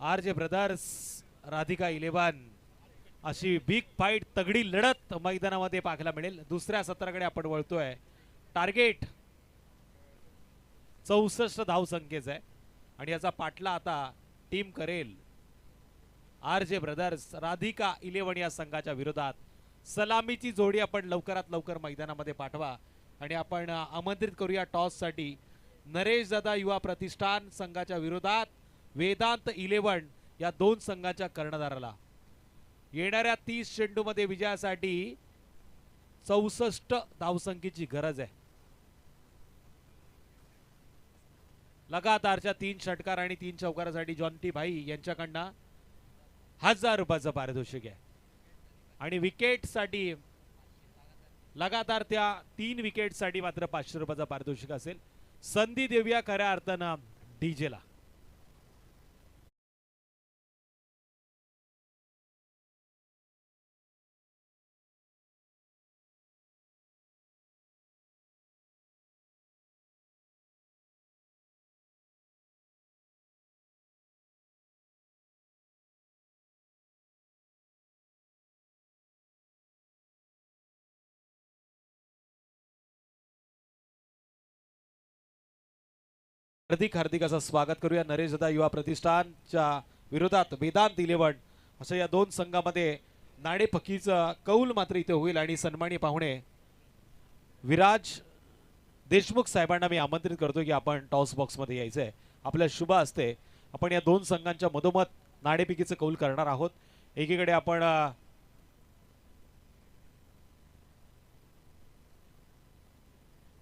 RJ brothers Radhika 11 अशी big fight तगडी लढत मैदानामध्ये पाहायला मिळेल। दुसऱ्या सत्राकडे आपण वळतोय। टार्गेट 64 धावसंख्येचा आहे आणि याचा पाठला आता टीम करेल RJ ब्रदर्स राधिका 11 या संघाच्या विरोधात। सलामीची जोडी आपण लवकरात लवकर मैदानामध्ये पाठवा आणि आपण आमंत्रित करूया टॉस साठी नरेश दादा युवा प्रतिष्ठान संघाच्या विरोधात वेदांत 11 या दोन संघाच्या कर्णधाराला। येणाऱ्या 30 चेंडूमध्ये विजयासाठी 64 धावसंख्येची गरज आहे। लगातारच्या 3 षटकार आणि 3 चौकारासाठी जॉन्टी भाई यांच्याकडनं 1000 रुपयाचं पारितोषिक आहे आणि विकेट साठी लगातार त्या 3 विकेट साठी मात्र 500 रुपयाचं पारितोषिक असेल। संधी देऊया खऱ्या अर्थानं डीजे ला। हार्दिक हार्दिक असं स्वागत करूया नरेश दादा युवा प्रतिष्ठानच्या विरोधात वेदांत 11 असं या दोन संघामध्ये नाणेफकीचं कौल मात्र इथे होईल आणि सन्मानी पाहुणे विराज देशमुख साहेबांना मी आमंत्रित करतो की आपण टॉस बॉक्स मध्ये यायचंय। आपल्या शुभ असते आपण या दोन संघांच्या मधोमध नाणेफेकीचं कौल करणार आहोत। एकीकडे आपण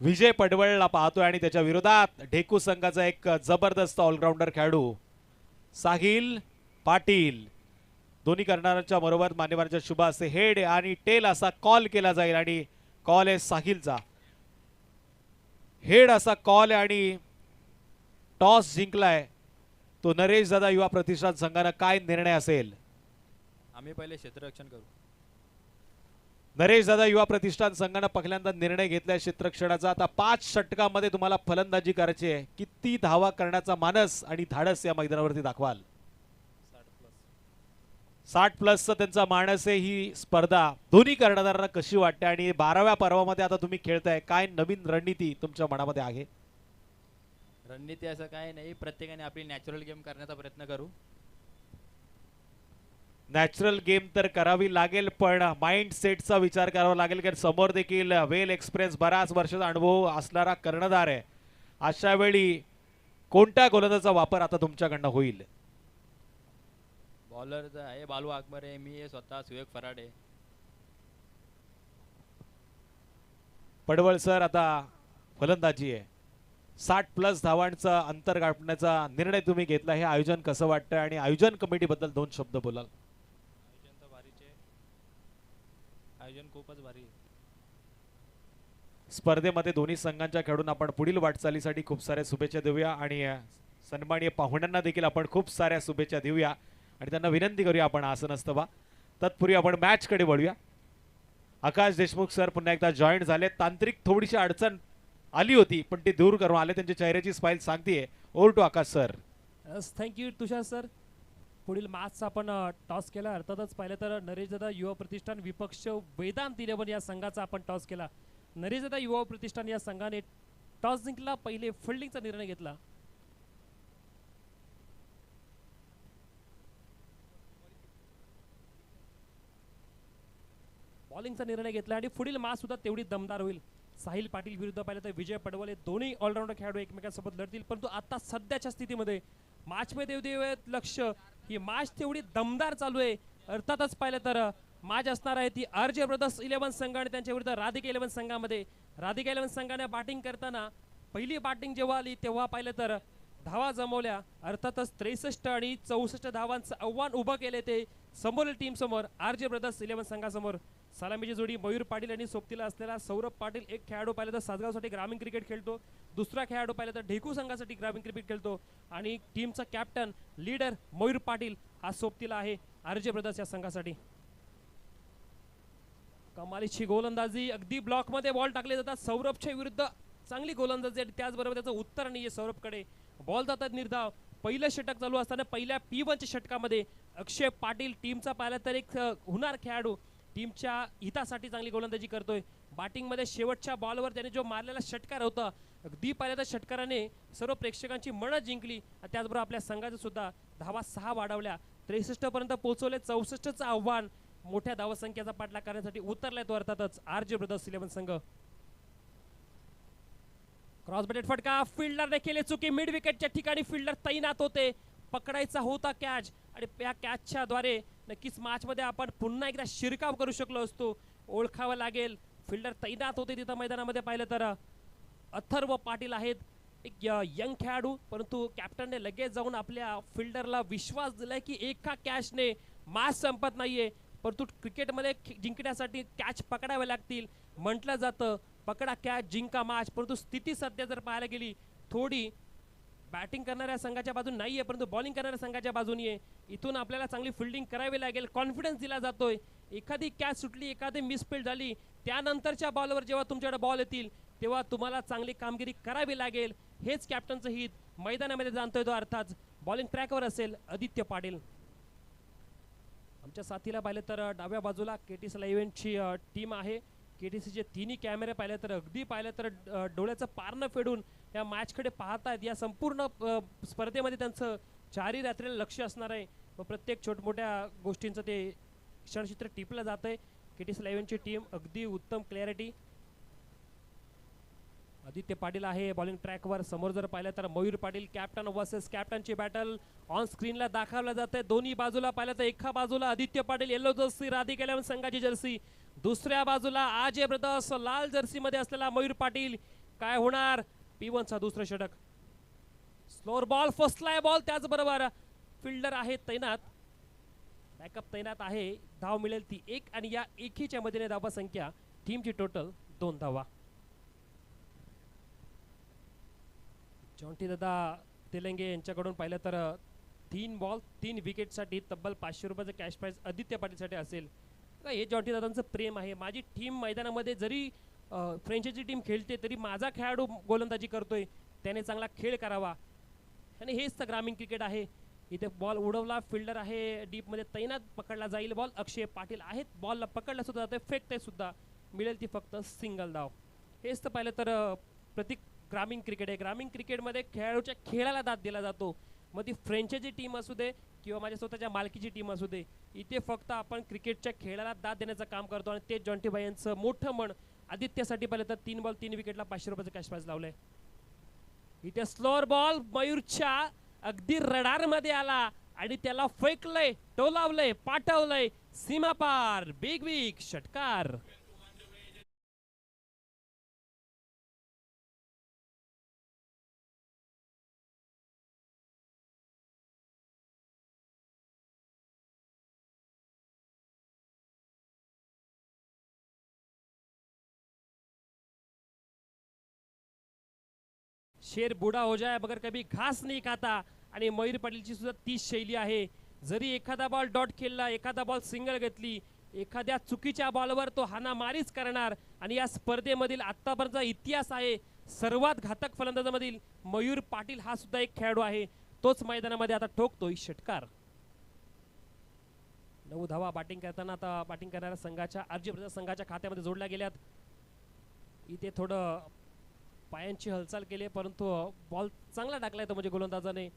विजय पडवळला पाहतोय आणि त्याच्या विरोधात ढेकू संघाचा एक जबरदस्त ऑलराउंडर खेळाडू साहिल पाटील। दोन्ही कर्णधारांच्या बरोबर मान्यवरांच्या शुभ असते हेड आणि टेल असा कॉल केला जाईल आणि कॉल आहे साहिलचा। हेड असा कॉल आहे आणि टॉस जिंकलाय तो नरेश दादा युवा प्रतिष्ठान संघानं। काय निर्णय असेल? आम्ही पहिले क्षेत्ररक्षण करू। नरेश दादा युवा प्रतिष्ठान संघानं पहिल्यांदा निर्णय घेतलाय क्षेत्ररक्षणाचा। आता 5 षटकामध्ये तुम्हाला फलंदाजी करायची आहे। किती धावा करण्याचा मानस आणि धाडस या मैदानावरती दाखवाल? 60 प्लसचा त्यांचा मानस आहे। ही स्पर्धा दोन्ही कर्णधारांना कशी वाटते आणि 12व्या पर्वामध्ये आता तुम्ही खेळताय, काय नवीन रणनीती तुमच्या मनामध्ये आहे? रणनीती असं काय नाही, प्रत्येकाने आपली नॅचरल गेम करण्याचा प्रयत्न करू। नॅचरल गेम तर करावी लागेल पण माइंड सेटचा विचार करावा लागेल कारण समोर देखील वेल एक्सप्रेस बराच वर्षाचा अनुभव असणारा कर्णधार आहे। अशा वेळी कोणत्या गोलंदाजाचा वापर आता तुमच्याकडनं होईल? बॉलर आहे बालू अकबर आहे, मी आहे स्वतः सुयोग फराडे। पडवळ सर आता फलंदाजी आहे। 60 प्लस धावांचा अंतर गाठण्याचा निर्णय तुम्ही घेतला, हे आयोजन कसं वाटतं आणि आयोजन कमिटी बद्दल 2 शब्द बोलाल? आयोजन तर भारीचे, आयोजन खूपच भारी। स्पर्धेमध्ये दोन्ही संघांच्या खेळून आपण पुढील वाटचालीसाठी खूप साऱ्या शुभेच्छा देऊया आणि सन्माननीय पाहुण्यांना देखील आपण खूप साऱ्या शुभेच्छा देऊया आणि त्यांना विनंती करूया आपण आसन असतं तत्पूर्वी आपण मॅच कडे वळूया। आकाश देशमुख सर पुन्हा एकदा जॉईंट झाले। तांत्रिक थोडीशी अडचण आली होती पण ते दूर करून आले, त्यांच्या चेहऱ्याची स्माइल सांगतेय। Over to Akash sir. Thank you Tushar sir. पुढील मॅचचा आपण टॉस केला। अर्थातच पाहिलं तर नरेश दादा युवा प्रतिष्ठान विपक्ष वेदांत 11 या संघाचा आपण टॉस केला। नरेश दादा युवा प्रतिष्ठान या संघाने टॉस जिंकला, पहिले फिल्डिंगचा निर्णय घेतला। बॉलिंगचा निर्णय घेतला आणि पुढील मॅच सुद्धा तेवढी दमदार होईल। साहिल पाटील विरुद्ध पाहिलं तर विजय पडवले, दोन्ही ऑलराऊंडर खेळाडू एकमेकांसोबत लढतील, परंतु आता सध्याच्या स्थितीमध्ये मॅच मध्ये लक्ष ही मॅच तेवढी दमदार चालू आहे। अर्थातच पाहिलं तर मॅच असणार आहे ती RJ ब्रदर्स 11 संघ आणि त्यांच्या विरुद्ध राधिका 11 संघामध्ये। राधिका 11 संघाने बॅटिंग करताना पहिली बॅटिंग जेव्हा आली तेव्हा पाहिलं तर धावा जमवल्या। अर्थातच 63 आणि 64 धावांचं आव्हान उभं केले ते समोरील टीम समोर RJ ब्रदर्स 11 संघासमोर। सलामीची जोडी मयूर पाटील आणि सोबतीला असलेला सौरभ पाटील, एक खेळाडू पाहिलं तर सासगावसाठी ग्रामीण क्रिकेट खेळतो, दुसरा खेळाडू पाहिलं तर ढेकू संघासाठी ग्रामीण क्रिकेट खेळतो आणि टीमचा कॅप्टन लीडर मयूर पाटील हा सोबतीला आहे RJ ब्रदर्स या संघासाठी। कमालीची गोलंदाजी, अगदी ब्लॉक मध्ये बॉल टाकले जातात सौरभच्या विरुद्ध, चांगली गोलंदाजी आणि त्याचबरोबर त्याचं उत्तर नाहीये सौरभकडे। बॉल जातात निर्धाव, पहिलं षटक चालू असताना पहिल्या P1च्या षटकामध्ये अक्षय पाटील टीमचा पाहिला तर एक होणार खेळाडू टीमच्या हितासाठी चांगली गोलंदाजी करतोय. बॅटिंगमध्ये शेवटच्या बॉलवर त्याने जो मारलेला षटकार होता अगदी पाहिलं तर षटकाराने सर्व प्रेक्षकांची मनं जिंकली. त्याचबरोबर आपल्या संघाचं सुद्धा धावा 6 वाढवल्या, 63 पर्यंत पोहोचवले. 64चं आव्हान मोठ्या धावसंख्येचा पाठलाग करण्यासाठी उतरलाय तो अर्थातच RJ ब्रदर्स 11 संघ. क्रॉस बॅटेड फटका, फिल्डरने केले चुकी. मिड विकेटच्या ठिकाणी फिल्डर तैनात होते, पकडायचा होता कॅच आणि या कॅचच्या द्वारे नक्कीच मॅचमध्ये आपण पुन्हा एकदा शिरकाव करू शकलो असतो. ओळखावं लागेल, फिल्डर तैनात होते तिथं मैदानामध्ये पाहिलं तर. अथर्व पाटील आहेत, एक यंग खेळाडू, परंतु कॅप्टनने लगेच जाऊन आपल्या फिल्डरला विश्वास दिलाय की एका कॅचने मॅच संपत नाहीये, परंतु क्रिकेटमध्ये जिंकण्यासाठी कॅच पकडावे लागतील. म्हटलं जातं पकडा कॅच जिंका मॅच, परंतु स्थिती सध्या जर पाहायला गेली थोडी बॅटिंग करणाऱ्या संघाच्या बाजून नाहीये, परंतु बॉलिंग करणाऱ्या संघाच्या बाजूनी आहे. इथून आपल्याला चांगली फिल्डिंग करावी लागेल, कॉन्फिडन्स दिला जातोय. एखादी कॅच सुटली, एखादी मिसफिल्ड झाली, त्यानंतरच्या बॉलवर जेव्हा तुमच्याकडे बॉल येतील तेव्हा तुम्हाला चांगली कामगिरी करावी लागेल. हेच कॅप्टनचं हित मैदानामध्ये जाणतोय तो अर्थात. बॉलिंग ट्रॅकवर असेल आदित्य पाटील. आमच्या साथीला पाहिलं तर डाव्या बाजूला KTC इव्हेंटची टीम आहे. KTCचे तिन्ही कॅमेरे पाहिले तर अगदी पाहिलं तर डोळ्याचं पारणं फेडून या मॅचकडे पाहतायत. या संपूर्ण स्पर्धेमध्ये त्यांचं 4 रात्रीला लक्ष असणार आहे व प्रत्येक छोटमोठ्या गोष्टींचं ते क्षणचित्र टिपलं जात आहे. KTC इव्हेंटची टीम अगदी उत्तम क्लॅरिटी. आदित्य पाटील आहे बॉलिंग ट्रॅकवर. समोर जर पाहिलं तर मयूर पाटील कॅप्टन वर्सेस कॅप्टनची बॅटल ऑन स्क्रीनला दाखवलं जाते. दोन्ही बाजूला पाहिलं तर एका बाजूला आदित्य पाटील येलो जर्सी राधिका 11 संघाची जर्सी, दुसऱ्या बाजूला RJ ब्रदर्स लाल जर्सी मध्ये असलेला मयूर पाटील. काय होणार? P1चा दुसरं षटक. स्लोअर बॉल, फसलाय बॉल, त्याचबरोबर फिल्डर आहे तैनात, बॅकअप तैनात आहे. धाव मिळेल ती 1 आणि या एकीच्या मधील धावा संख्या टीमची टोटल 2 धावा. जॉन्टी दादा तेलंगे यांच्याकडून पाहिलं तर 3 बॉल 3 विकेटसाठी तब्बल 500 रुपयाचं कॅश प्राइज आदित्य पाटीलसाठी असेल. हे जॉन्टी दादांचं प्रेम आहे. माझी टीम मैदानामध्ये जरी फ्रेंचायझी टीम खेळते तरी माझा खेळाडू गोलंदाजी करतोय, त्याने चांगला खेळ करावा आणि हेच तर ग्रामीण क्रिकेट आहे. इथे बॉल उडवला, फिल्डर आहे डीपमध्ये तैनात, पकडला जाईल बॉल. अक्षय पाटील आहेत, बॉलला पकडला सुद्धा जाते, फेकते सुद्धा, मिळेल ती फक्त सिंगल धाव. हेच तर पाहिलं तर प्रत्येक ग्रामीण क्रिकेट आहे. ग्रामीण क्रिकेटमध्ये खेळाडूच्या खेळाला दाद दिला जातो, मग ती फ्रेंचायझी टीम असू दे किंवा माझ्या स्वतःच्या मालकीची टीम असू दे. इथे फक्त आपण क्रिकेटच्या खेळाला दाद देण्याचं काम करतो आणि ते जॉन्टी भाई यांचं मोठं मन. आदित्यसाठी पाहिलं तर 3 बॉल 3 विकेटला 500 रुपयाचं कॅश प्राइज लावलंय. इथे स्लोअर बॉल मयूरच्या अगदी रडार मध्ये आला आणि त्याला फेकलंय, टोलावलंय, पाठवलंय सीमापार. बिग षटकार. शेर बुडा हो जाए मगर कभी घास नहीं खाता आणि मयूर पाटीलची सुद्धा तीच शैली आहे. जरी एखादा बॉल डॉट खेळला, एखादा बॉल सिंगल घेतली, एखाद्या चुकीच्या बॉलवर तो हाणामारीच करणार आणि या स्पर्धेमधील आतापर्यंतचा इतिहास आहे सर्वात घातक फलंदाजामधील मयूर पाटील हा सुद्धा एक खेळाडू आहे. तोच मैदानामध्ये आता ठोकतोय षटकार. 9 धावा बॅटिंग करताना आता बॅटिंग करणाऱ्या संघाच्या RJ ब्रदर्स संघाच्या खात्यामध्ये जोडल्या गेल्यात. इथे थोडं पायांची हालचाल केली परंतु बॉल चांगला टाकलाय तो म्हणजे गोलंदाजाने.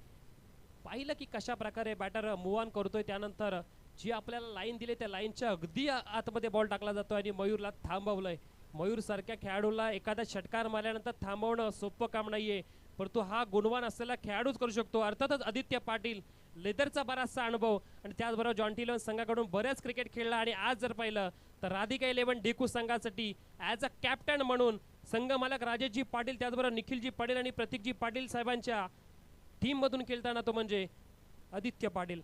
पाहिलं की कशा प्रकारे बॅटर मूव्ह ऑन करतोय, त्यानंतर जी आपल्याला लाईन दिली त्या लाईनच्या अगदी आतमध्ये बॉल टाकला जातो आणि मयूरला थांबवलंय. मयूर सारख्या खेळाडूला एखादा षटकार मारल्यानंतर थांबवणं सोपं काम नाहीये, परंतु हा गुणवान असलेला खेळाडूच करू शकतो. अर्थातच आदित्य पाटील लेदरचा बराचसा अनुभव आणि त्याचबरोबर जॉन्टी 11 संघाकडून बरेच क्रिकेट खेळला आणि आज जर पाहिलं तर राधिका 11 डेकू संघासाठी ॲज अ कॅप्टन म्हणून संघ मालक राजेशजी पाटील, त्याचबरोबर निखिलजी पाटील आणि प्रतीकजी पाटील साहेबांच्या टीम मधून खेळताना तो म्हणजे आदित्य पाटील.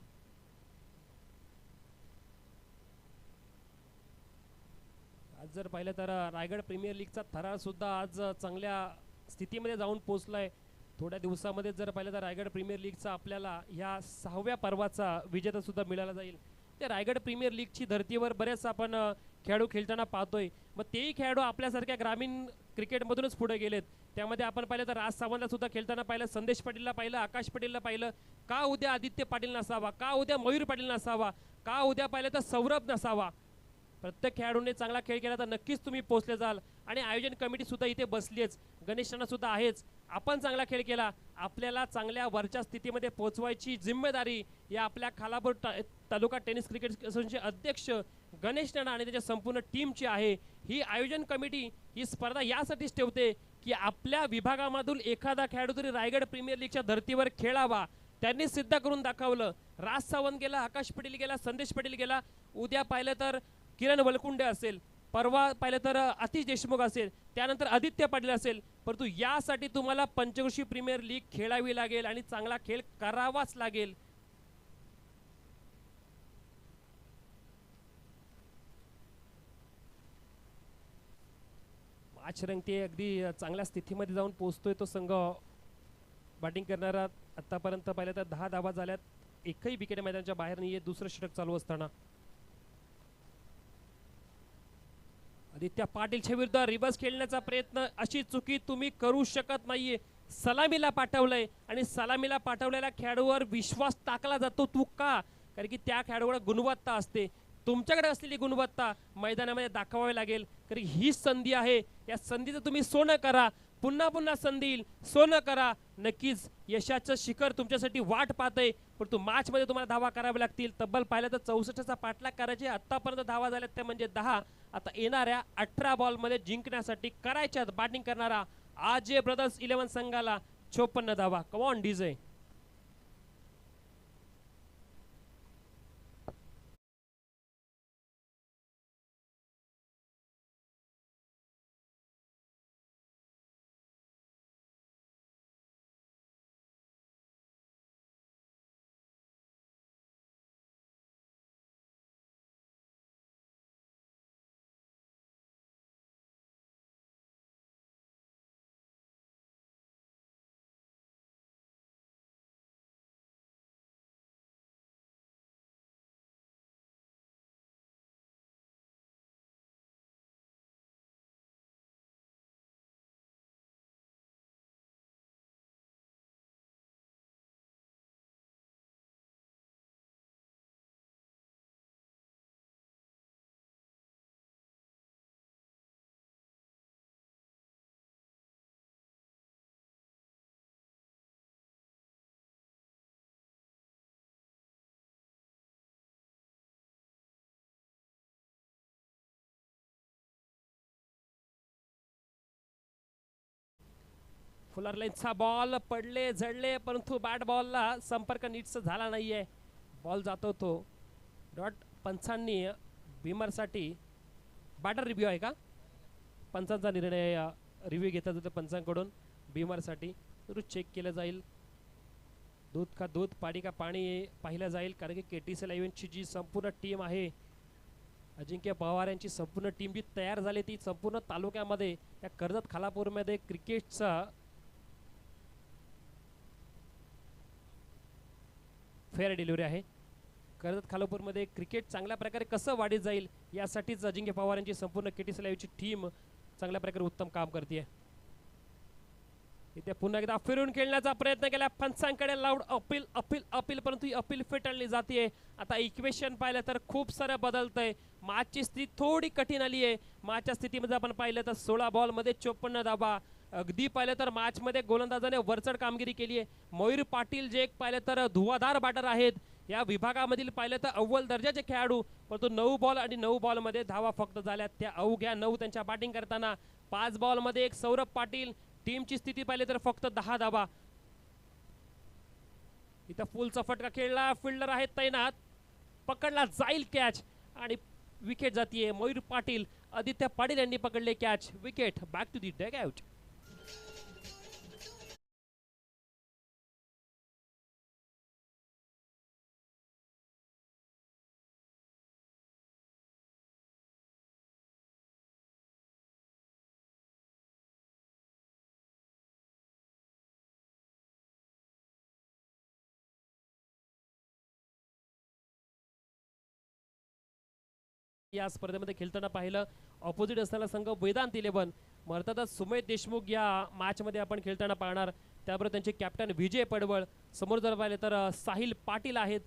आज जर पाहिलं तर रायगड प्रीमियर लीगचा थरार सुद्धा आज चांगल्या स्थितीमध्ये जाऊन पोहोचलाय. थोड्या दिवसामध्ये जर पाहिलं तर रायगड प्रीमियर लीगचा आपल्याला ह्या 6व्या पर्वाचा विजेता सुद्धा मिळाला जाईल. ते रायगड प्रीमियर लीगची धर्तीवर बरेच आपण खेळाडू खेळताना पाहतोय, मग तेही खेळाडू आपल्यासारख्या ग्रामीण क्रिकेटमधूनच पुढे गेलेत. त्यामध्ये आपण पाहिलं तर राज सावंतला सुद्धा खेळताना पाहिलं, संदेश पाटीलला पाहिलं, आकाश पाटीलला पाहिलं. का उद्या आदित्य पाटील नसावा, का उद्या मयूर पाटील नसावा, का उद्या पाहिलं तर सौरभ नसावा. प्रत्येक खेळाडूने चांगला खेळ केला तर नक्कीच तुम्ही पोहोचले जाल. आणि आयोजन कमिटी सुद्धा इथे बसलीच, गणेश राणा सुद्धा आहेच. आपण चांगला खेळ केला, आपल्याला चांगल्या वरच्या स्थितीमध्ये पोहोचवायची जिम्मेदारी या आपल्या खालापूर तालुका टेनिस क्रिकेट असोसिएशनचे अध्यक्ष गणेश राणा आणि त्याच्या संपूर्ण टीमची आहे. ही आयोजन कमिटी ही स्पर्धा यासाठीच ठेवते की आपल्या विभागामधून एखादा खेळाडू तरी रायगड प्रीमियर लीगच्या धर्तीवर खेळावा. त्यांनी सिद्ध करून दाखवलं. राज सावंत गेला, आकाश पटेल गेला, संदेश पटेल गेला, उद्या पाहिलं तर किरण वलकुंडे असेल, परवा पाहिलं तर आतिश देशमुख असेल, त्यानंतर आदित्य पाटील असेल. परंतु यासाठी तुम्हाला पंचक्रोशी प्रीमियर लीग खेळावी लागेल आणि चांगला खेळ करावाच लागेल. मॅच रंगते, अगदी चांगल्या स्थितीमध्ये जाऊन पोहोचतोय तो संघ. बॅटिंग करणारा आतापर्यंत पाहिलं तर 10 धावा झाल्यात, एकही विकेट मैदानाच्या बाहेर नाहीये. दुसरं षटक चालू असताना आदित्य पाटीलच्या विरुद्ध रिव्हर्स खेळण्याचा प्रयत्न, अशी चुकी तुम्ही करू शकत नाहीये. सलामीला पाठवलंय आणि सलामीला पाठवलेल्या खेळाडूवर विश्वास टाकला जातो. तू का? कारण की त्या खेळाडूवर गुणवत्ता असते. तुमच्याकडे असलेली गुणवत्ता मैदानामध्ये दाखवावी लागेल. कारण ही संधी आहे, या संधीचं तुम्ही सोनं करा. पुन्हा पुन्हा संधी येईल, सोनं करा. नक्कीच यशाचं शिखर तुमच्यासाठी वाट पाहतंय. परंतु मॅचमध्ये तुम्हाला धावा कराव्या लागतील. तब्बल पाहिलं तर 64चा पाठलाग करायचे. आतापर्यंत धावा झाल्यात त्या म्हणजे 10. आता येणाऱ्या 18 बॉलमध्ये जिंकण्यासाठी करायच्यात. बॅटिंग करणारा आरजे ब्रदर्स 11 संघाला 54 धावा. Come on DJ. फुलर लाईनचा बॉल पडले झडले, परंतु बॅट बॉलला संपर्क नीटचा झाला नाहीये. बॉल जातो तो डॉट. पंचांनी भीमरसाठी बॅटर रिव्ह्यू आहे का? पंचांचा निर्णय रिव्ह्यू घेतला जातो पंचांकडून भीमरसाठी. तर चेक केलं जाईल. दूध का दूध, पाणी का पाणी पाहिलं जाईल. कारण की KTCL इव्हेंटची जी संपूर्ण टीम आहे, अजिंक्य पवार यांची संपूर्ण टीम जी तयार झाली, ती संपूर्ण तालुक्यामध्ये या कर्जत खालापूरमध्ये क्रिकेटचा फेअर डिलिव्हरी आहे. कर्जत खालापूरमध्ये क्रिकेट चांगल्या प्रकारे कसं वाढीत जाईल यासाठीच अजिंक्य पवार यांची संपूर्ण KTCL ची टीम चांगल्या प्रकारे उत्तम काम करते. इथे पुन्हा एकदा फिरून खेळण्याचा प्रयत्न केला. पंचांकडे लाऊड अपील अपील अपील, परंतु ही अपील फेटाळली जाते. आता इक्वेशन पाहिलं तर खूप सारं बदलतंय. मॅचची स्थिती थोडी कठीण आली आहे. मॅचच्या स्थितीमध्ये आपण पाहिलं तर 16 बॉलमध्ये 54 धावा. अगदी पाहिलं तर मॅचमध्ये गोलंदाजाने वरचढ कामगिरी केली आहे. मयूर पाटील जे एक पाहिलं तर धुवाधार बॅटर आहेत या विभागामधील, पाहिलं तर अव्वल दर्जाचे खेळाडू. परंतु 9 बॉल आणि 9 बॉलमध्ये धावा फक्त झाल्या त्या अवघ्या 9 त्यांच्या बॅटिंग करताना. 5 बॉलमध्ये एक सौरभ पाटील. टीमची स्थिती पाहिली तर फक्त 10 धावा. इथं फुलचा फटका खेळला, फिल्डर आहेत तैनात. पकडला जाईल कॅच आणि विकेट जातीये. मयूर पाटील, आदित्य पाटील यांनी पकडले catch. Wicket. Back to the dugout. या स्पर्धेमध्ये खेळताना पाहिलं, ऑपोजिट असणारा संघ वेदांत 11 मग अर्थातच सुमेध देशमुख या मॅचमध्ये आपण खेळताना पाहणार, त्याबरोबर त्यांचे कॅप्टन विजय पडवळ, समोर जर पाहिले तर साहिल पाटील आहेत.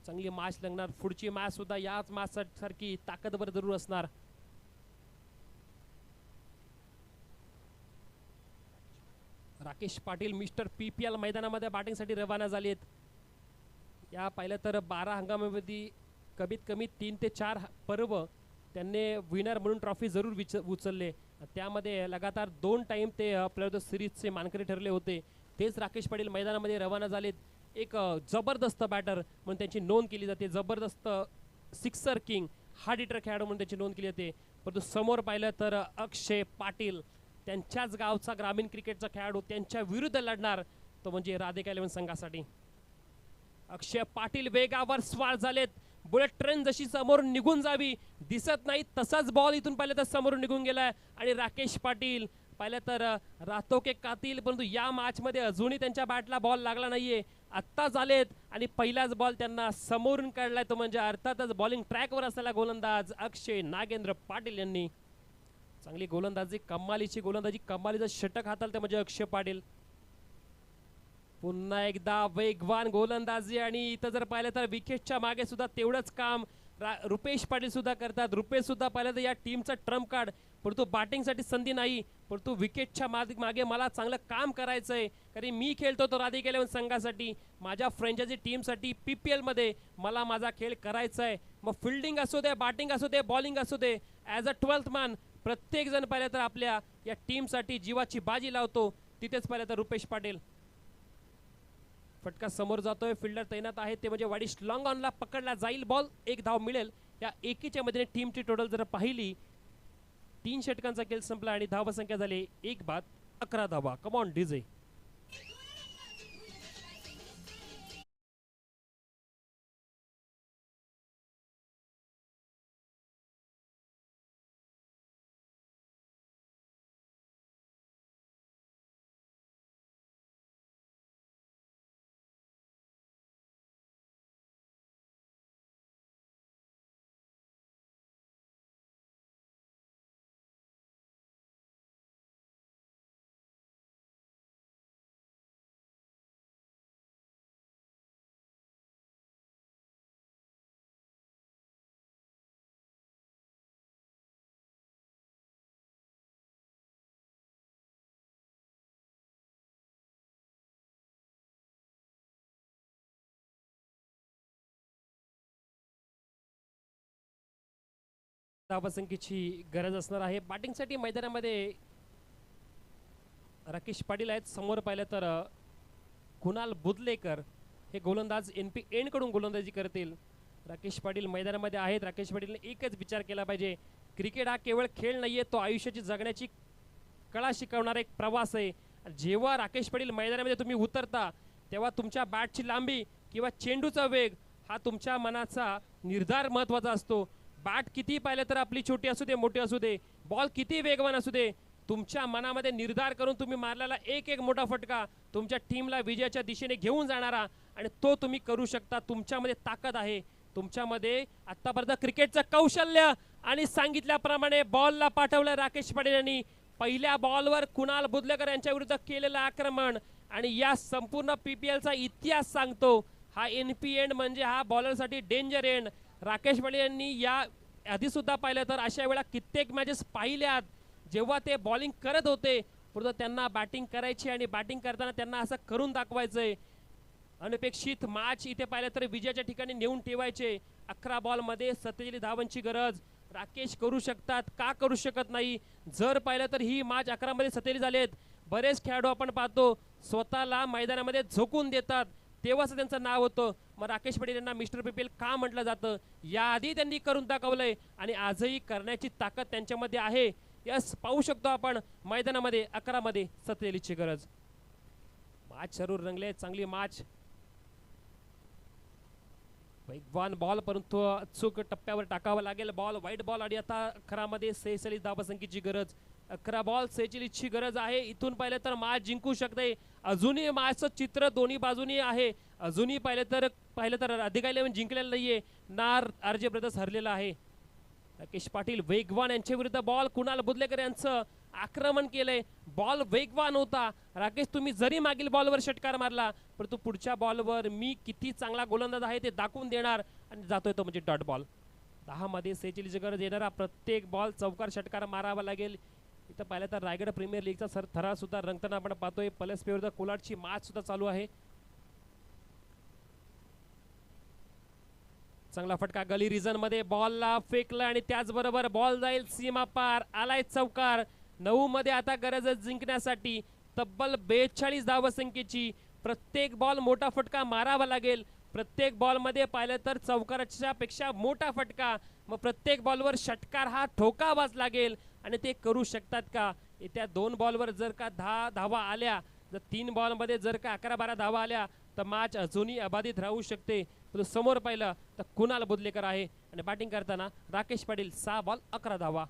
चांगली मॅच लागणार, पुढची मॅच सुद्धा याच मॅच सारखी ताकदवर जरूर असणार. राकेश पाटील मिस्टर PPL मैदानामध्ये बॅटिंगसाठी रवाना झाले आहेत. या पाहिलं तर 12 हंगामामध्ये कमीत कमी 3 ते 4 पर्व त्यांनी विनर म्हणून ट्रॉफी जरूर उचलले. त्यामध्ये लगातार 2 टाइम ते प्लेअर ऑफ द सिरीजचे मानकरी ठरले होते. तेच राकेश पाटील मैदानामध्ये रवाना झालेत. एक जबरदस्त बॅटर म्हणून त्यांची नोंद केली जाते, जबरदस्त सिक्सर किंग, हार्ड हिटर खेळाडू म्हणून त्यांची नोंद केली जाते. परंतु समोर पाहिलं तर अक्षय पाटील, त्यांच्याच गावचा ग्रामीण क्रिकेटचा खेळाडू, त्यांच्या विरुद्ध लढणार तो म्हणजे राधिका इलेव्हन संघासाठी. अक्षय पाटील वेगावर स्वार झालेत. बुलेट ट्रेन जशी समोरून निघून जावी दिसत नाही तसाच बॉल इथून पाहिलं तर समोरून निघून गेलाय. आणि राकेश पाटील पाहिलं तर राहतो के कातील, परंतु या मॅच मध्ये अजूनही त्यांच्या बॅटला बॉल लागला नाहीये. आत्ता झालेत आणि पहिलाच बॉल त्यांना समोरून काढलाय, तो म्हणजे अर्थातच बॉलिंग ट्रॅकवर असलेला गोलंदाज अक्षय नागेंद्र पाटील यांनी. चांगली गोलंदाजी, कमालीची गोलंदाजी, कमालीचं षटक हाताळते ते म्हणजे अक्षय पाटील. पुन्हा एकदा वेगवान गोलंदाजी आणि इथं जर पाहिलं तर विकेटच्या मागे सुद्धा तेवढंच काम रुपेश पाटील सुद्धा करतात. रुपेश सुद्धा पाहिलं तर या टीमचा ट्रम्प कार्ड, परंतु बॅटिंगसाठी संधी नाही, परंतु विकेटच्या मागे मला चांगलं काम करायचंय, कारण मी खेळतो तो राधिका इलेव्हन संघासाठी, माझ्या फ्रँचायझी टीमसाठी PPL मध्ये मला माझा खेळ करायचा आहे. मग फिल्डिंग असू दे, बॅटिंग असू दे, बॉलिंग असू दे, ॲज अ 12th मॅन प्रत्येक जण पाहिलं तर आपल्या या टीमसाठी जीवाची बाजी लावतो. तिथेच पाहिलं तर रुपेश पाटील फटका समोर जातोय, फिल्डर तैनात आहेत ते म्हणजे वाडिश लॉंग ऑनला पकडला जाईल बॉल, 1 धाव मिळेल. या एकीच्या मधीने टीमची टोटल जर पाहिली 3 षटकांचा खेळ संपला आणि धावसंख्या झाली 1 बाद 11 धावा. Come on DJ. धावसंख्येची गरज असणार आहे. बॅटिंगसाठी मैदानामध्ये राकेश पाटील आहेत. समोर पाहिलं तर कुणाल बुदलेकर हे गोलंदाज NPN कडून गोलंदाजी करतील. राकेश पाटील मैदानामध्ये आहेत. राकेश पाटीलने एकच विचार केला पाहिजे, क्रिकेट हा केवळ खेळ नाहीये, तो आयुष्याची जगण्याची कला शिकवणारा एक प्रवास आहे. जेव्हा राकेश पाटील मैदानामध्ये तुम्ही उतरता तेव्हा तुमच्या बॅटची लांबी किंवा चेंडूचा वेग हा तुमच्या मनाचा निर्धार महत्त्वाचा असतो. बॅट किती पाहिलं तर आपली छोटी असू दे, मोठी असू दे, बॉल किती वेगवान असू दे, तुमच्या मनामध्ये निर्धार करून तुम्ही मारलेला एक मोठा फटका तुमच्या टीमला विजयाच्या दिशेने घेऊन जाणारा, आणि तो तुम्ही करू शकता. तुमच्यामध्ये ताकद आहे, तुमच्यामध्ये आतापर्यंत क्रिकेटचं कौशल्य, आणि सांगितल्याप्रमाणे बॉलला पाठवलं राकेश पाटील यांनी. पहिल्या बॉलवर कुणाल बुदलेकर यांच्या विरुद्ध केलेलं आक्रमण, आणि या संपूर्ण PPLचा इतिहास सांगतो. हा NPN म्हणजे हा बॉलरसाठी डेंजर एंड. राकेश पाटील यांनी या आधी सुद्धा पाहिलं तर अशा वेळा कित्येक मॅचेस पाहिल्यात जेव्हा ते बॉलिंग करत होते, परंतु त्यांना बॅटिंग करायची आणि बॅटिंग करताना त्यांना असं करून दाखवायचंय. अनपेक्षित मॅच इथे पाहिलं तर विजयाच्या ठिकाणी नेऊन ठेवायचे. 11 बॉलमध्ये 47 धावांची गरज राकेश करू शकतात, का करू शकत नाही? जर पाहिलं तर ही मॅच 11 मध्ये 47 झालेत. बरेच खेळाडू आपण पाहतो स्वतःला मैदानामध्ये झोकून देतात, तेव्हाच त्यांचं नाव होतं. मग राकेश पाटील यांना मिस्टर PPL का म्हटलं जातं? याआधी त्यांनी करून दाखवलंय आणि आजही करण्याची ताकद त्यांच्यामध्ये आहे. यस, पाहू शकतो आपण मैदानामध्ये 11 मध्ये 47 ची गरज. मॅच जरूर रंगले, चांगली मॅच, वेगवान बॉल, परंतु अचूक टप्प्यावर टाकावा लागेल बॉल. वाईट बॉल आणि आता 11 मध्ये 46 धावसंख्येची गरज. 11 बॉल 46 ची गरज आहे. इथून पाहिलं तर मॅच जिंकू शकते. अजूनही मॅचचं चित्र दोन्ही बाजूनी आहे. अजूनही पाहिलं तर राधिका इलेव्हन जिंकलेलं नाहीये, ना RJ ब्रदर्स हरलेला आहे. राकेश पाटील वेगवान यांच्या विरुद्ध बॉल कुणाल बुदलेकर यांचं आक्रमण केलंय. बॉल वेगवान होता. राकेश तुम्ही जरी मागील बॉलवर षटकार मारला परंतु पुढच्या बॉलवर मी किती चांगला गोलंदाज आहे ते दाखवून देणार आणि जातोय तो म्हणजे डॉट बॉल. 10 मध्ये 46 गरज येणारा प्रत्येक बॉल चौकार षटकार मारावा लागेल. इथं पाहिलं तर रायगड प्रीमियर लीगचा थरार सुद्धा रंगताना आपण पाहतोय. पलसपे विरुद्ध कोलाडची मॅच सुद्धा चालू आहे. चांगला फटका गली रिजन मध्ये बॉलला फेकला आणि त्याचबरोबर बॉल जाईल सीमा पार. आलाय चौकार. 9 मध्ये आता गरज जिंकण्यासाठी तब्बल 42 धावसंख्येची. प्रत्येक बॉल मोठा फटका मारावा लागेल. प्रत्येक बॉल मध्ये पाहिलं तर चौकाराच्या पेक्षा मोठा फटका. मग प्रत्येक बॉलवर षटकार हा ठोकावाच लागेल आणि ते करू शकतात का? येत्या 2 बॉलवर जर का 10 धावा आल्या, जर 3 बॉल मध्ये जर का 11-12 धावा आल्या तर मॅच अजूनही अबाधित राहू शकते. समोर पाहिलं तर कुणाल बुदलेकर आहे आणि बॅटिंग करताना राकेश पाटील. 6 बॉल 11 धावा.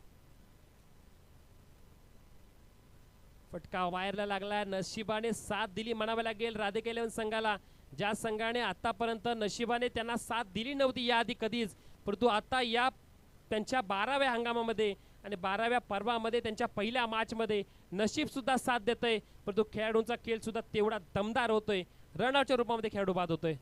फटका वायरला लागला. नशिबाने साथ दिली म्हणावे लागेल राधिका 11 संघाला. ज्या संघाने आतापर्यंत नशिबाने त्यांना साथ दिली नव्हती याआधी कधीच, परंतु आता या त्यांच्या 12व्या हंगामामध्ये आणि 12व्या पर्वामध्ये त्यांच्या पहिल्या मॅचमध्ये नशीब सुद्धा साथ देतंय. परंतु खेळाडूंचा खेळ सुद्धा तेवढा दमदार होतोय. रनआउटच्या रूपामध्ये खेळाडू बाद होतोय.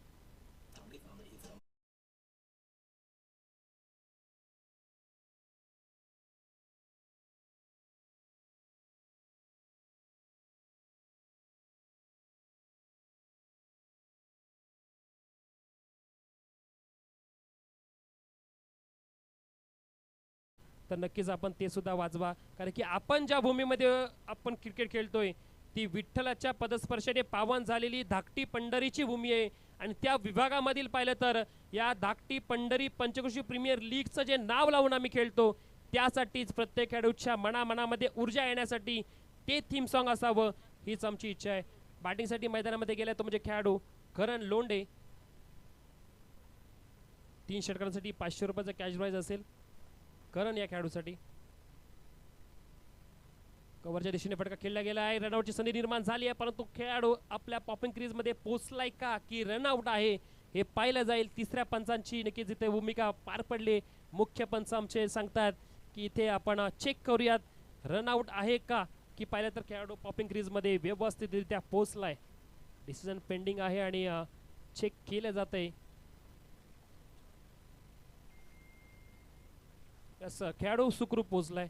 तर नक्कीच आपण ते सुद्धा वाचवा, कारण की आपण ज्या भूमीमध्ये आपण क्रिकेट खेळतोय ती विठ्ठलाच्या पदस्पर्शाने पावन झालेली धाकटी पंढरीची भूमी आहे. आणि त्या विभागामधील पाहिलं तर या धाकटी पंढरी पंचक्रोशी प्रीमियर लीगचं जे नाव लावून आम्ही खेळतो त्यासाठीच प्रत्येक खेळाडूच्या मनामध्ये ऊर्जा येण्यासाठी ते थीम सॉन्ग असावं हीच आमची इच्छा आहे. बॅटिंगसाठी मैदानामध्ये गेला तो म्हणजे खेळाडू करण लोंढे. 3 षटकांसाठी 500 रुपयाचा कॅश प्राइज असेल करण या खेळाडूसाठी. कव्हरच्या दिशेने फटका खेळला गेला आहे. रनआउटची संधी निर्माण झाली आहे, परंतु खेळाडू आपल्या पॉपिंग क्रीज मध्ये पोहोचलाय का की रनआउट आहे हे पाहिलं जाईल. तिसऱ्या पंचांची नक्कीच इथे भूमिका पार पडली. मुख्य पंच आमचे सांगतात की इथे आपण चेक करूयात रनआउट आहे का, की पाहिलं तर खेळाडू पॉपिंग क्रीज मध्ये व्यवस्थितरित्या पोहोचलाय. डिसिजन पेंडिंग आहे आणि चेक केलं जात आहे. खेळाडू सुखरूप पोहोचलाय.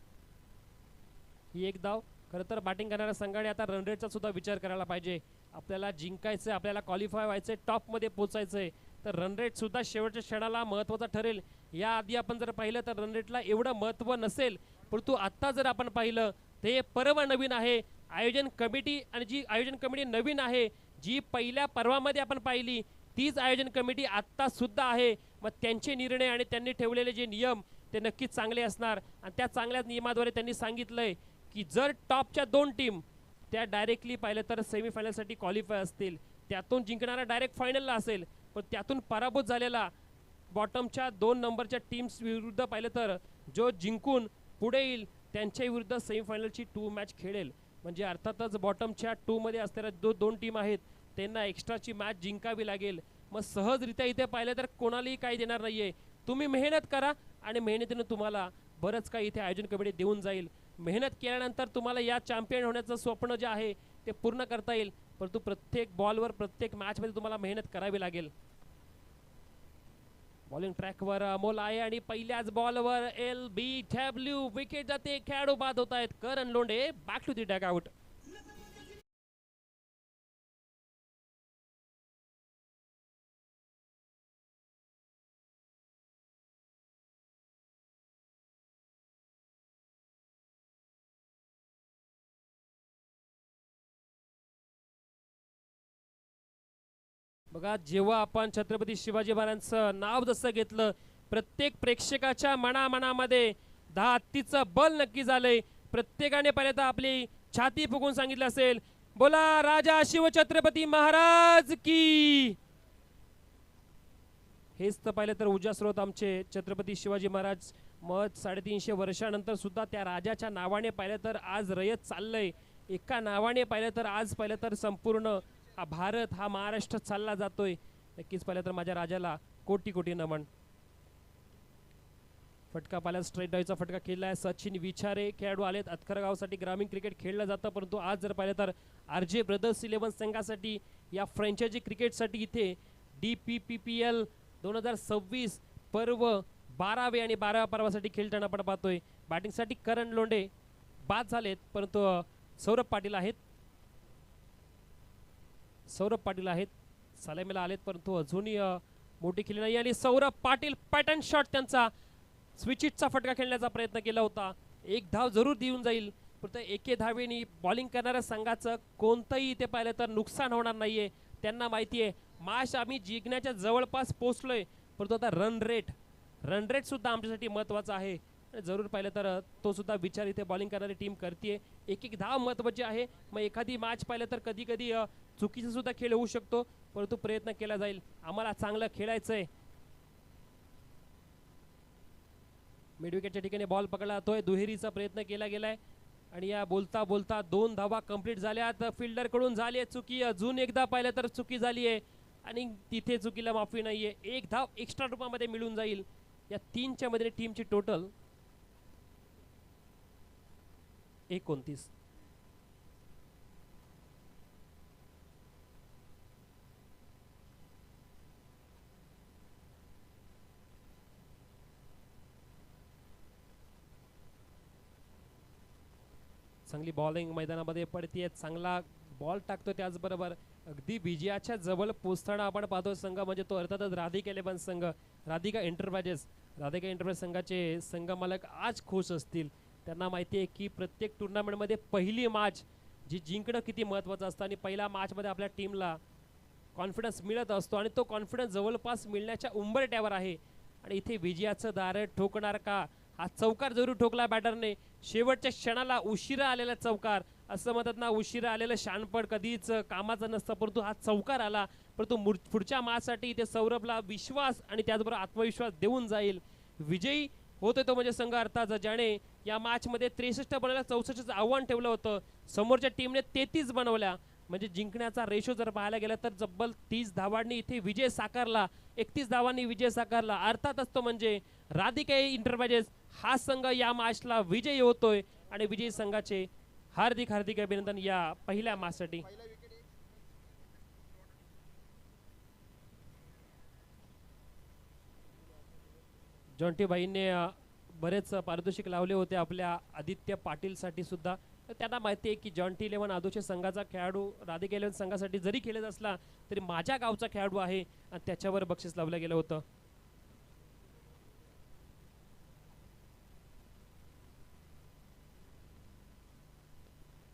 ही एक धाव. खरं तर बॅटिंग करणाऱ्या संघाने आता रन रेटचा सुद्धा विचार करायला पाहिजे. आपल्याला जिंकायचं, आपल्याला क्वालिफाय व्हायचंय, टॉपमध्ये पोहोचायचंय, तर रन रेट सुद्धा शेवटच्या क्षणाला महत्त्वाचा ठरेल. याआधी आपण जर पाहिलं तर रन रेटला एवढं महत्त्व नसेल, परंतु आत्ता जर आपण पाहिलं तर हे पर्व नवीन आहे. आयोजन कमिटी आणि जी आयोजन कमिटी नवीन आहे, जी पहिल्या पर्वामध्ये आपण पाहिली तीच आयोजन कमिटी आत्ता सुद्धा आहे. मग त्यांचे निर्णय आणि त्यांनी ठेवलेले जे नियम ते नक्कीच चांगले असणार. आणि त्या चांगल्या नियमाद्वारे त्यांनी सांगितलंय की जर टॉपच्या 2 टीम त्या डायरेक्टली पाहिलं तर सेमीफायनलसाठी क्वालिफाय असतील, त्यातून जिंकणारा डायरेक्ट फायनलला असेल, पण त्यातून पराभूत झालेला बॉटमच्या 2 नंबरच्या टीम्स विरुद्ध पाहिलं तर जो जिंकून पुढे येईल त्यांच्या विरुद्ध सेमीफायनलची 2 मॅच खेळेल. म्हणजे अर्थातच बॉटमच्या 2 मध्ये असणाऱ्या 2 टीम आहेत त्यांना एक्स्ट्राची मॅच जिंकावी लागेल. मग सहजरित्या इथे पाहिलं तर कोणालाही काही देणार नाहीये. तुम्ही मेहनत करा आणि मेहनतीनं तुम्हाला बरंच काही इथे आयोजन कमिटी देऊन जाईल. मेहनत केल्यानंतर तुम्हाला या चॅम्पियन होण्याचं स्वप्न जे आहे ते पूर्ण करता येईल, परंतु प्रत्येक बॉलवर प्रत्येक मॅचमध्ये तुम्हाला मेहनत करावी लागेल. बॉलिंग ट्रॅकवर अमोल आहे आणि पहिल्याच बॉलवर LBW विकेट जाते. खेळाडू बाद होत आहेत. Karan Londhe back to the dugout. बघा, जेव्हा आपण छत्रपती शिवाजी महाराजांचं नाव जसं घेतलं प्रत्येक प्रेक्षकाच्या मनामध्ये 10 हत्तीचं बल नक्की झालंय. प्रत्येकाने पाहिलं तर आपली छाती फुगून सांगितलं असेल, बोला राजा शिवछत्रपती महाराज की. हेच तर पाहिलं तर ऊर्जा स्रोत आमचे छत्रपती शिवाजी महाराज. मग 350 वर्षानंतर सुद्धा त्या राजाच्या नावाने पाहिलं तर आज रयत चाललंय. एका नावाने पाहिलं तर आज पाहिलं तर संपूर्ण हा भारत, हा महाराष्ट्र चालला जातोय. नक्कीच पाहिलं तर माझ्या राजाला कोटी कोटी नमन. फटका पाहिल्यास स्ट्रेट डायचा फटका खेळला आहे. सचिन विचारे खेळाडू आलेत. अतखर गावसाठी ग्रामीण क्रिकेट खेळलं जातं, परंतु आज जर पाहिलं तर RJ ब्रदर्स 11 संघासाठी या फ्रँचायझी क्रिकेटसाठी इथे DPPPL 2026 पर्व 12वे आणि 12व्या पर्वासाठी खेळताना आपण पाहतोय. बॅटिंगसाठी करण लोंढे बाद झालेत, परंतु सौरभ पाटील आहेत सलामीला आलेत, परंतु अजूनही मोठी खेळली नाही. आणि सौरभ पाटील पॅटर्न शॉट त्यांचा स्विचिटचा फटका खेळण्याचा प्रयत्न केला होता. एक धाव जरूर देऊन जाईल, परंतु एके धावेनी बॉलिंग करणाऱ्या संघाचं कोणतंही इथे पाहिलं तर नुकसान होणार नाहीये. त्यांना माहिती आहे मॅच आम्ही जिंकण्याच्या जवळपास पोहोचलोय, परंतु आता रन रेट सुद्धा आमच्यासाठी महत्त्वाचा आहे. जरूर पाहिलं तर तो सुद्धा विचार इथे बॉलिंग करणारी टीम करते. एक धाव महत्त्वाची आहे. मग एखादी मॅच पाहिलं तर कधी कधी चुकीचा सुद्धा खेळ होऊ शकतो, परंतु प्रयत्न केला जाईल. आम्हाला चांगलं खेळायचंय. मिड विकेटच्या ठिकाणी बॉल पकडला जातोय. दुहेरीचा प्रयत्न केला गेलाय आणि या बोलता बोलता 2 धावा कंप्लीट झाल्यात. फिल्डर कडून झाली आहे चुकी. अजून एकदा पाहिलं तर चुकी झाली आहे आणि तिथे चुकीला माफी नाहीये. एक धाव एक्स्ट्रा रूपामध्ये मिळून जाईल. या 3च्या मध्ये टीमची टोटल 29. चांगली बॉलिंग मैदानामध्ये पडतीये. चांगला बॉल टाकतोय. त्याचबरोबर अगदी विजयाच्या जवळ पोहोचताना आपण पाहतो संघ म्हणजे तो अर्थातच राधिका 11 संघ, राधिका एंटरप्राइजेस संघाचे संघ मालक आज खुश असतील. त्यांना माहिती आहे की प्रत्येक टुर्नामेंटमध्ये पहिली मॅच जी जिंकणं किती महत्त्वाचं असतं आणि पहिल्या मॅचमध्ये आपल्या टीमला कॉन्फिडन्स मिळत असतो आणि तो कॉन्फिडन्स जवळपास मिळण्याच्या उंबरठ्यावर आहे. आणि इथे विजयाचं दार ठोकणार का? हा चौकार जरूर ठोकला बॅटरने. शेवटच्या क्षणाला उशिरा आलेला चौकार, असं म्हणतात ना उशिरा आलेलं शानपण कधीच कामाचं नसतं, परंतु हा चौकार आला. परंतु पुढच्या मॅचसाठी इथे सौरभला विश्वास आणि त्याचबरोबर आत्मविश्वास देऊन जाईल. विजयी होतोय तो म्हणजे संघ अर्थात ज्याने या मॅचमध्ये 63 बनवल्या 64चं आव्हान ठेवलं होतं. समोरच्या टीमने 33 बनवल्या, म्हणजे जिंकण्याचा रेशो जर पाहायला गेला तर जब्बल 30 धावांनी इथे विजय साकारला. 31 धावांनी विजय साकारला. अर्थातच तो म्हणजे राधिका एंटरप्राइजेस हा संघ या मॅचला विजयी होतोय आणि विजयी संघाचे हार्दिक अभिनंदन या पहिल्या मॅचसाठी. जॉन्टी भाईंनी बरेच पारितोषिक लावले होते आपल्या आदित्य पाटील साठी सुद्धा. तर त्यांना माहिती आहे की जॉन्टी 11 आदोचे संघाचा खेळाडू राधिका 11 संघासाठी जरी खेळत असला तरी माझ्या गावचा खेळाडू आहे आणि त्याच्यावर बक्षीस लावलं गेलं होतं.